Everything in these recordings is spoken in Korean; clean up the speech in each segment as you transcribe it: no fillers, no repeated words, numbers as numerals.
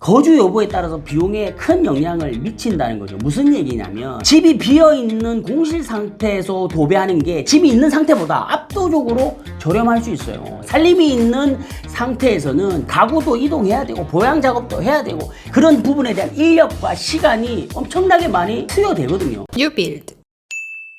거주 여부에 따라서 비용에 큰 영향을 미친다는 거죠. 무슨 얘기냐면 집이 비어있는 공실 상태에서 도배하는 게 집이 있는 상태보다 압도적으로 저렴할 수 있어요. 살림이 있는 상태에서는 가구도 이동해야 되고 보양 작업도 해야 되고 그런 부분에 대한 인력과 시간이 엄청나게 많이 투여되거든요. 뉴빌드.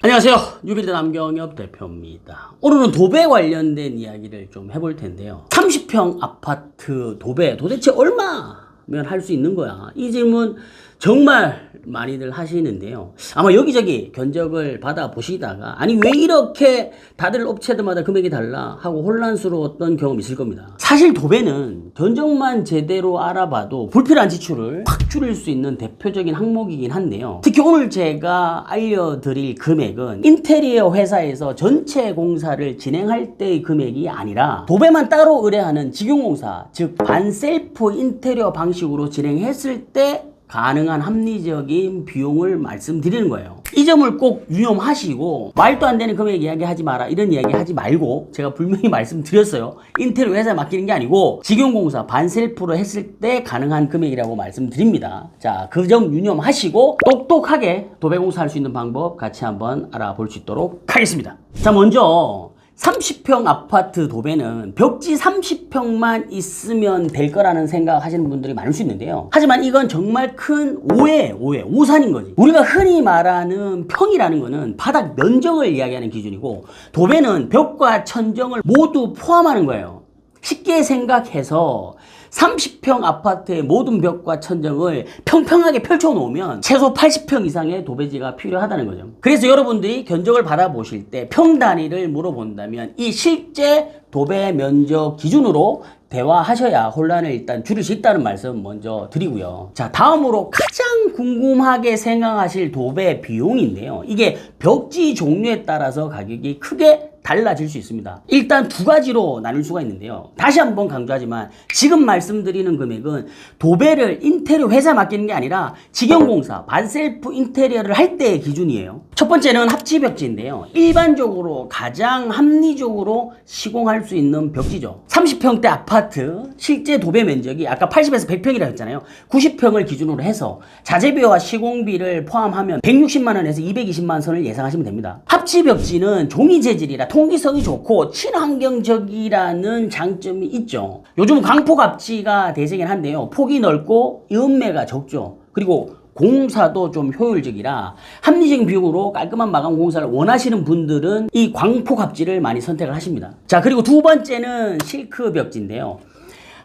안녕하세요. 뉴빌드 남경엽 대표입니다. 오늘은 도배 관련된 이야기를 좀 해볼 텐데요. 30평 아파트 도배 도대체 얼마면 할 수 있는 거야? 이 질문 정말 많이들 하시는데요. 아마 여기저기 견적을 받아 보시다가 아니 왜 이렇게 다들 업체들마다 금액이 달라 하고 혼란스러웠던 경험이 있을 겁니다. 사실 도배는 견적만 제대로 알아봐도 불필요한 지출을 확 줄일 수 있는 대표적인 항목이긴 한데요. 특히 오늘 제가 알려드릴 금액은 인테리어 회사에서 전체 공사를 진행할 때의 금액이 아니라 도배만 따로 의뢰하는 직용공사, 즉 반셀프 인테리어 방식으로 진행했을 때 가능한 합리적인 비용을 말씀드리는 거예요. 이 점을 꼭 유념하시고 말도 안 되는 금액 이야기하지 마라 이런 이야기 하지 말고 제가 분명히 말씀드렸어요. 인테리어 회사에 맡기는 게 아니고 직용공사 반셀프로 했을 때 가능한 금액이라고 말씀드립니다. 자, 그 점 유념하시고 똑똑하게 도배공사 할 수 있는 방법 같이 한번 알아볼 수 있도록 하겠습니다. 자, 먼저 30평 아파트 도배는 벽지 30평만 있으면 될 거라는 생각하시는 분들이 많을 수 있는데요. 하지만 이건 정말 큰 오산인 거지. 우리가 흔히 말하는 평이라는 거는 바닥 면적을 이야기하는 기준이고 도배는 벽과 천정을 모두 포함하는 거예요. 쉽게 생각해서 30평 아파트의 모든 벽과 천정을 평평하게 펼쳐놓으면 최소 80평 이상의 도배지가 필요하다는 거죠. 그래서 여러분들이 견적을 받아보실 때 평 단위를 물어본다면 이 실제 도배 면적 기준으로 대화하셔야 혼란을 일단 줄일 수 있다는 말씀 먼저 드리고요. 자, 다음으로 가장 궁금하게 생각하실 도배 비용인데요. 이게 벽지 종류에 따라서 가격이 크게 달라질 수 있습니다. 일단 두 가지로 나눌 수가 있는데요. 다시 한번 강조하지만 지금 말씀드리는 금액은 도배를 인테리어 회사에 맡기는 게 아니라 직영공사, 반셀프 인테리어를 할 때의 기준이에요. 첫 번째는 합지벽지인데요. 일반적으로 가장 합리적으로 시공할 수 있는 벽지죠. 30평대 아파트 실제 도배 면적이 아까 80에서 100평이라고 했잖아요. 90평을 기준으로 해서 자재비와 시공비를 포함하면 160만 원에서 220만 선을 예상하시면 됩니다. 합지벽지는 종이 재질이라 통기성이 좋고 친환경적이라는 장점이 있죠. 요즘 광폭압지가 대세긴 한데요. 폭이 넓고 이음매가 적죠. 그리고 공사도 좀 효율적이라 합리적인 비용으로 깔끔한 마감 공사를 원하시는 분들은 이 광폭압지를 많이 선택을 하십니다. 자, 그리고 두 번째는 실크 벽지인데요.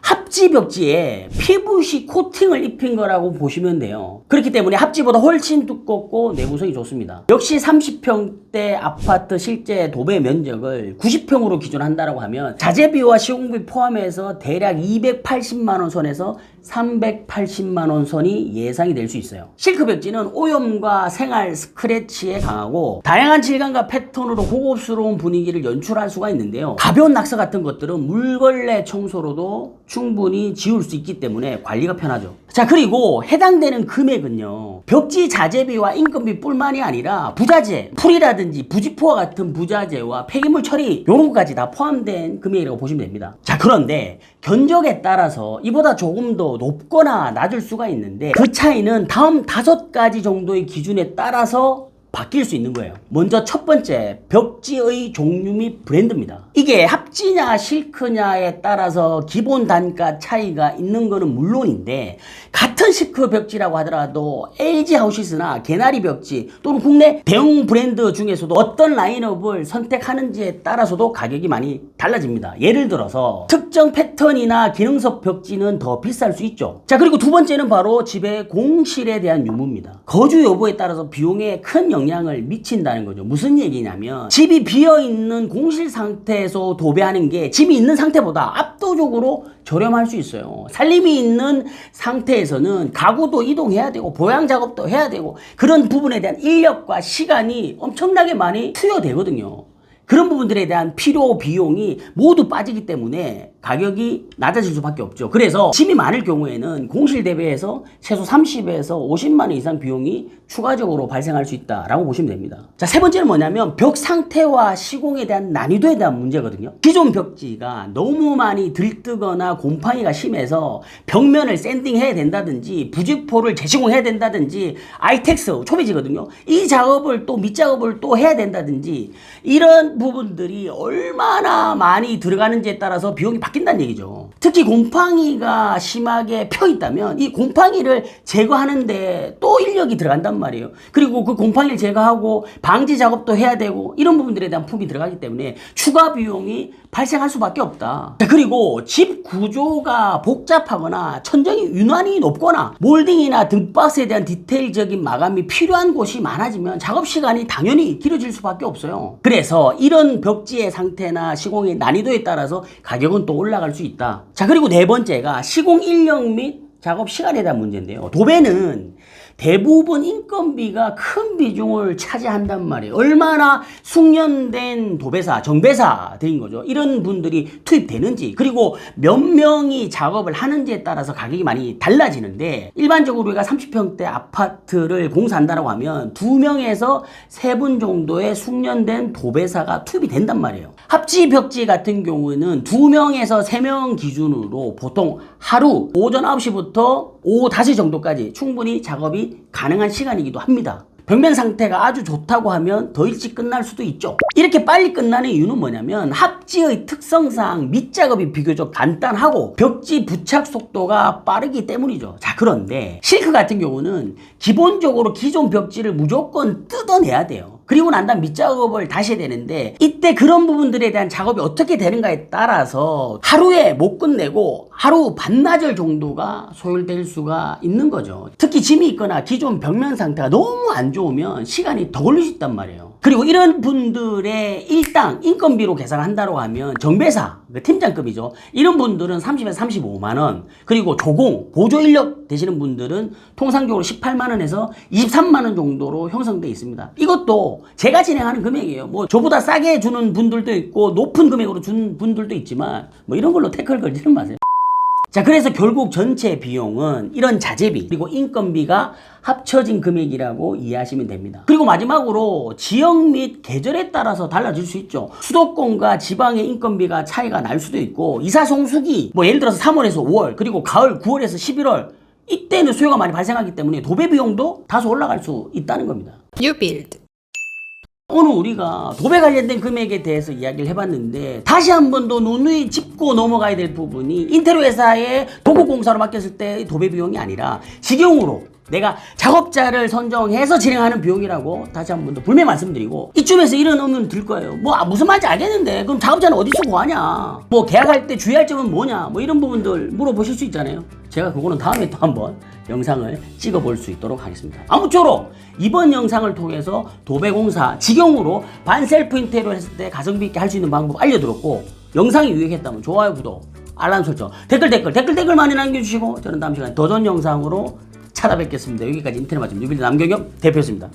합지 벽지에 PVC 코팅을 입힌 거라고 보시면 돼요. 그렇기 때문에 합지보다 훨씬 두껍고 내구성이 좋습니다. 역시 30평대 아파트 실제 도배 면적을 90평으로 기준한다고 하면 자재비와 시공비 포함해서 대략 280만 원 선에서 380만 원 선이 예상이 될 수 있어요. 실크 벽지는 오염과 생활 스크래치에 강하고 다양한 질감과 패턴으로 고급스러운 분위기를 연출할 수가 있는데요. 가벼운 낙서 같은 것들은 물걸레 청소로도 충분히 지울 수 있기 때문에 관리가 편하죠. 자, 그리고 해당되는 금액은요. 벽지 자재비와 인건비 뿐만이 아니라 부자재, 풀이라든지 부직포와 같은 부자재와 폐기물 처리 이런 것까지 다 포함된 금액이라고 보시면 됩니다. 자, 그런데 견적에 따라서 이보다 조금 더 높거나 낮을 수가 있는데 그 차이는 다음 5가지 정도의 기준에 따라서 바뀔 수 있는 거예요. 먼저 첫 번째, 벽지의 종류 및 브랜드입니다. 이게 합지냐 실크냐에 따라서 기본 단가 차이가 있는 거는 물론인데 같은 실크 벽지라고 하더라도 LG 하우시스나 개나리 벽지 또는 국내 대형 브랜드 중에서도 어떤 라인업을 선택하는지에 따라서도 가격이 많이 달라집니다. 예를 들어서 특정 패턴이나 기능성 벽지는 더 비쌀 수 있죠. 자, 그리고 두 번째는 바로 집의 공실에 대한 유무입니다. 거주 여부에 따라서 비용에 큰 영향을 미친다는 거죠. 무슨 얘기냐면 집이 비어있는 공실 상태에서 도배하는 게 집이 있는 상태보다 압도적으로 저렴할 수 있어요. 살림이 있는 상태에서는 가구도 이동해야 되고 보양 작업도 해야 되고 그런 부분에 대한 인력과 시간이 엄청나게 많이 투여되거든요. 그런 부분들에 대한 필요 비용이 모두 빠지기 때문에 가격이 낮아질 수밖에 없죠. 그래서 짐이 많을 경우에는 공실 대비해서 최소 30에서 50만 원 이상 비용이 추가적으로 발생할 수 있다라고 보시면 됩니다. 자, 세 번째는 뭐냐면 벽 상태와 시공에 대한 난이도에 대한 문제거든요. 기존 벽지가 너무 많이 들뜨거나 곰팡이가 심해서 벽면을 샌딩해야 된다든지 부직포를 재시공해야 된다든지 아이텍스 초보지거든요. 이 작업을 또 밑작업을 또 해야 된다든지 이런 부분들이 얼마나 많이 들어가는지에 따라서 비용이 바뀐다는 얘기죠. 특히 곰팡이가 심하게 펴 있다면 이 곰팡이를 제거하는데 또 인력이 들어간단 말이에요. 그리고 그 곰팡이를 제거하고 방지 작업도 해야 되고 이런 부분들에 대한 품이 들어가기 때문에 추가 비용이 발생할 수밖에 없다. 그리고 집 구조가 복잡하거나 천정이 유난히 높거나 몰딩이나 등박스에 대한 디테일적인 마감이 필요한 곳이 많아지면 작업 시간이 당연히 길어질 수밖에 없어요. 그래서 이런 벽지의 상태나 시공의 난이도에 따라서 가격은 또 올라갈 수 있다. 자, 그리고 네 번째가 시공 인력 및 작업 시간에 대한 문제인데요. 도배는 대부분 인건비가 큰 비중을 차지한단 말이에요. 얼마나 숙련된 도배사, 정배사들인 거죠. 이런 분들이 투입되는지, 그리고 몇 명이 작업을 하는지에 따라서 가격이 많이 달라지는데, 일반적으로 우리가 30평대 아파트를 공사한다고 하면 2명에서 3분 정도의 숙련된 도배사가 투입이 된단 말이에요. 합지 벽지 같은 경우는 2명에서 3명 기준으로 보통 하루 오전 9시부터 오후 5시 정도까지 충분히 작업이 가능한 시간이기도 합니다. 벽면 상태가 아주 좋다고 하면 더 일찍 끝날 수도 있죠. 이렇게 빨리 끝나는 이유는 뭐냐면 합지의 특성상 밑작업이 비교적 간단하고 벽지 부착 속도가 빠르기 때문이죠. 자, 그런데 실크 같은 경우는 기본적으로 기존 벽지를 무조건 뜯어내야 돼요. 그리고 난 다음 밑작업을 다시 해야 되는데, 이때 그런 부분들에 대한 작업이 어떻게 되는가에 따라서 하루에 못 끝내고 하루 반나절 정도가 소요될 수가 있는 거죠. 특히 짐이 있거나 기존 벽면 상태가 너무 안 좋으면 시간이 더 걸릴 수 있단 말이에요. 그리고 이런 분들의 일당 인건비로 계산을 한다고 하면 정배사, 팀장급이죠. 이런 분들은 30에서 35만 원, 그리고 조공, 보조 인력 되시는 분들은 통상적으로 18만 원에서 23만 원 정도로 형성되어 있습니다. 이것도 제가 진행하는 금액이에요. 뭐 저보다 싸게 주는 분들도 있고 높은 금액으로 주는 분들도 있지만 뭐 이런 걸로 태클 걸지는 마세요. 자, 그래서 결국 전체 비용은 이런 자재비 그리고 인건비가 합쳐진 금액이라고 이해하시면 됩니다. 그리고 마지막으로 지역 및 계절에 따라서 달라질 수 있죠. 수도권과 지방의 인건비가 차이가 날 수도 있고, 이사송수기 뭐 예를 들어서 3월에서 5월, 그리고 가을 9월에서 11월 이때는 수요가 많이 발생하기 때문에 도배 비용도 다소 올라갈 수 있다는 겁니다. 뉴빌드. 오늘 우리가 도배 관련된 금액에 대해서 이야기를 해봤는데, 다시 한 번 더 누누이 짚고 넘어가야 될 부분이 인테리어 회사에 도급공사로 맡겼을 때 도배 비용이 아니라 직영으로 내가 작업자를 선정해서 진행하는 비용이라고 다시 한 번 더 분명히 말씀드리고, 이쯤에서 이런 의문 들 거예요. 무슨 말인지 알겠는데 그럼 작업자는 어디서 구하냐, 뭐 계약할 때 주의할 점은 뭐냐, 뭐 이런 부분들 물어보실 수 있잖아요. 제가 그거는 다음에 또 한번 영상을 찍어볼 수 있도록 하겠습니다. 아무쪼록 이번 영상을 통해서 도배공사 직영으로 반셀프 인테리어를 했을 때 가성비 있게 할 수 있는 방법 알려드렸고, 영상이 유익했다면 좋아요, 구독, 알람 설정, 댓글 많이 남겨주시고, 저는 다음 시간에 더 좋은 영상으로 찾아뵙겠습니다. 여기까지 인터넷 맛집 뉴빌드 남경엽 대표였습니다.